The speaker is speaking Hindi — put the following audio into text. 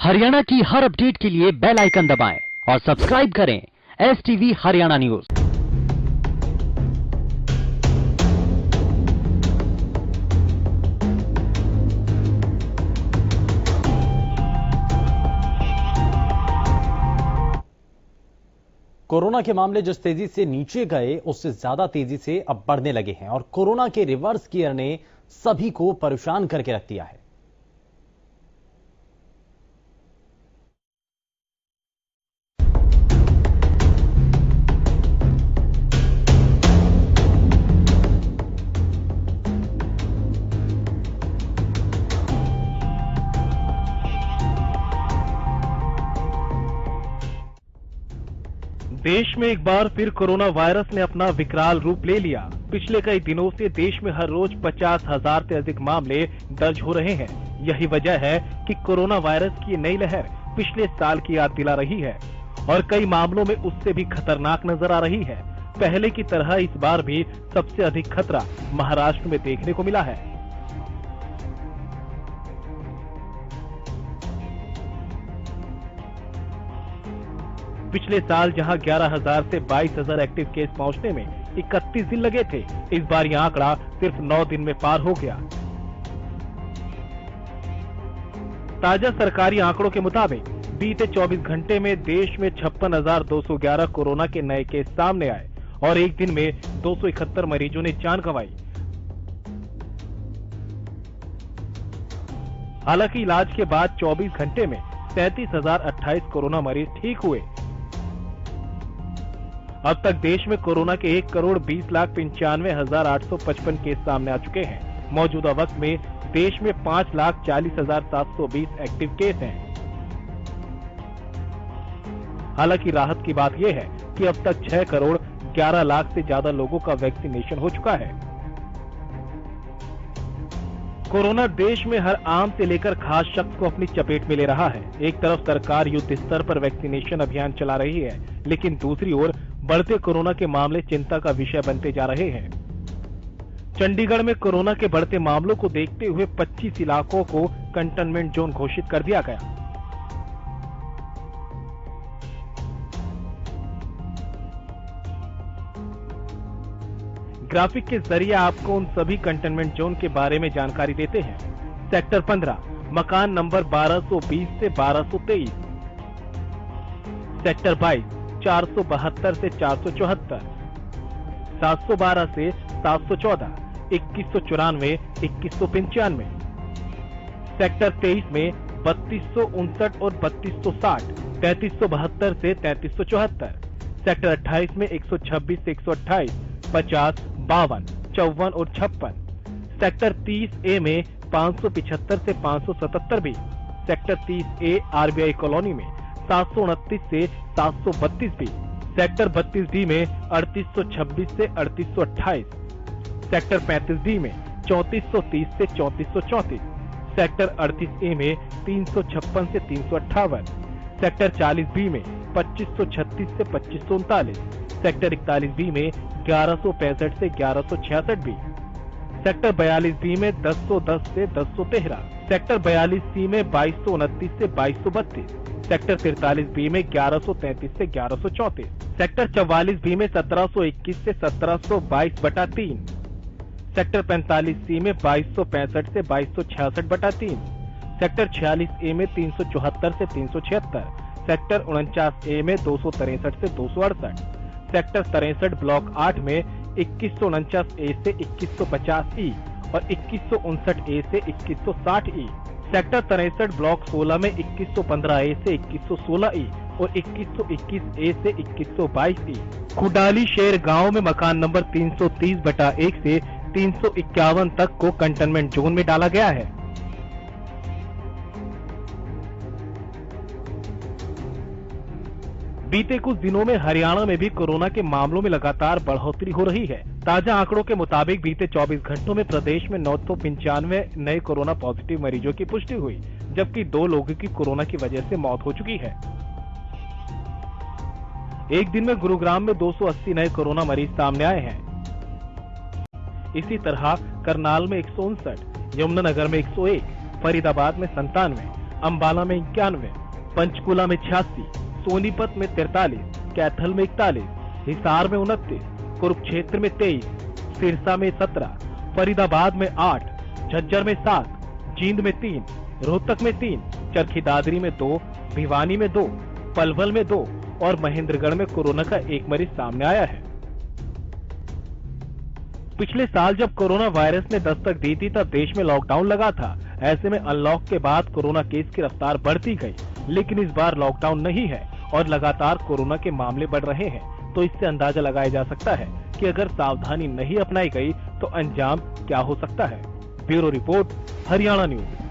हरियाणा की हर अपडेट के लिए बेल आइकन दबाएं और सब्सक्राइब करें STV हरियाणा न्यूज। कोरोना के मामले जिस तेजी से नीचे गए उससे ज्यादा तेजी से अब बढ़ने लगे हैं और कोरोना के रिवर्स गियर ने सभी को परेशान करके रख दिया है। देश में एक बार फिर कोरोना वायरस ने अपना विकराल रूप ले लिया। पिछले कई दिनों से देश में हर रोज 50,000 से अधिक मामले दर्ज हो रहे हैं। यही वजह है कि कोरोना वायरस की नई लहर पिछले साल की याद दिला रही है और कई मामलों में उससे भी खतरनाक नजर आ रही है। पहले की तरह इस बार भी सबसे अधिक खतरा महाराष्ट्र में देखने को मिला है। पिछले साल जहां 11,000 से 22,000 एक्टिव केस पहुंचने में 31 दिन लगे थे, इस बार यह आंकड़ा सिर्फ 9 दिन में पार हो गया। ताजा सरकारी आंकड़ों के मुताबिक बीते 24 घंटे में देश में 56,211 कोरोना के नए केस सामने आए और एक दिन में 271 मरीजों ने जान गंवाई। हालांकि इलाज के बाद 24 घंटे में 37,028 कोरोना मरीज ठीक हुए। अब तक देश में कोरोना के 1,20,95,855 केस सामने आ चुके हैं। मौजूदा वक्त में देश में 5,40,720 एक्टिव केस हैं। हालांकि राहत की बात यह है कि अब तक 6,11,00,000 से ज्यादा लोगों का वैक्सीनेशन हो चुका है। कोरोना देश में हर आम से लेकर खास शख्स को अपनी चपेट में ले रहा है। एक तरफ सरकार युद्ध स्तर पर वैक्सीनेशन अभियान चला रही है, लेकिन दूसरी ओर बढ़ते कोरोना के मामले चिंता का विषय बनते जा रहे हैं। चंडीगढ़ में कोरोना के बढ़ते मामलों को देखते हुए 25 इलाकों को कंटेनमेंट जोन घोषित कर दिया गया। ग्राफिक के जरिए आपको उन सभी कंटेनमेंट जोन के बारे में जानकारी देते हैं। सेक्टर 15 मकान नंबर 1220 से 1223, सेक्टर 22 472 से 474, 712 से 714, 2194, 2195, सेक्टर 23 में 3259 और 3260, 3372 से 3374, सेक्टर 28 में 126 से 128, 50, 52, 54 और 56, सेक्टर 30A में 575 से 577 भी, सेक्टर 30A RBI कॉलोनी में 729 से 732 भी, सेक्टर 32D में 3826 से 3828, सेक्टर 35D में 3430 से 3434, सेक्टर 38A में 356 से 358, सेक्टर 40B में 2536 से 2539, सेक्टर 41B में 1165 से 1166 भी, सेक्टर 42B में 1010 से 1013, सेक्टर 42C में 2229 से 2232, सेक्टर 43B में 1133 से 1134, सेक्टर 44B में 1721 से 1722/3, सेक्टर 45C में 2265 से 2266/3, सेक्टर 46A में 374 से 376, सेक्टर 49A में 263 से 268, सेक्टर 63 ब्लॉक 8 में 2149A से 2150E और 2159A से 2160E, सेक्टर 63 ब्लॉक 16 में 2115A से 2116E और 2121A से 2122E। खुडाली शेर गांव में मकान नंबर 330/1 से 351 तक को कंटेनमेंट जोन में डाला गया है। बीते कुछ दिनों में हरियाणा में भी कोरोना के मामलों में लगातार बढ़ोतरी हो रही है। ताजा आंकड़ों के मुताबिक बीते 24 घंटों में प्रदेश में 995 नए कोरोना पॉजिटिव मरीजों की पुष्टि हुई, जबकि 2 लोगों की कोरोना की वजह से मौत हो चुकी है। एक दिन में गुरुग्राम में 280 नए कोरोना मरीज सामने आए हैं। इसी तरह करनाल में 159, यमुनानगर में 101, फरीदाबाद में 97, अंबाला में 91, पंचकुला में 86, सोनीपत में 43, कैथल में 41, हिसार में 29, कुरुक्षेत्र में 23, सिरसा में 17, फरीदाबाद में 8, झज्जर में 7, जींद में 3, रोहतक में 3, चरखी दादरी में 2, भिवानी में 2, पलवल में 2 और महेंद्रगढ़ में कोरोना का एक मरीज सामने आया है। पिछले साल जब कोरोना वायरस ने दस्तक दी थी तब देश में लॉकडाउन लगा था। ऐसे में अनलॉक के बाद कोरोना केस की रफ्तार बढ़ती गई, लेकिन इस बार लॉकडाउन नहीं है और लगातार कोरोना के मामले बढ़ रहे हैं। तो इससे अंदाजा लगाया जा सकता है कि अगर सावधानी नहीं अपनाई गई तो अंजाम क्या हो सकता है। Bureau report, Haryana news.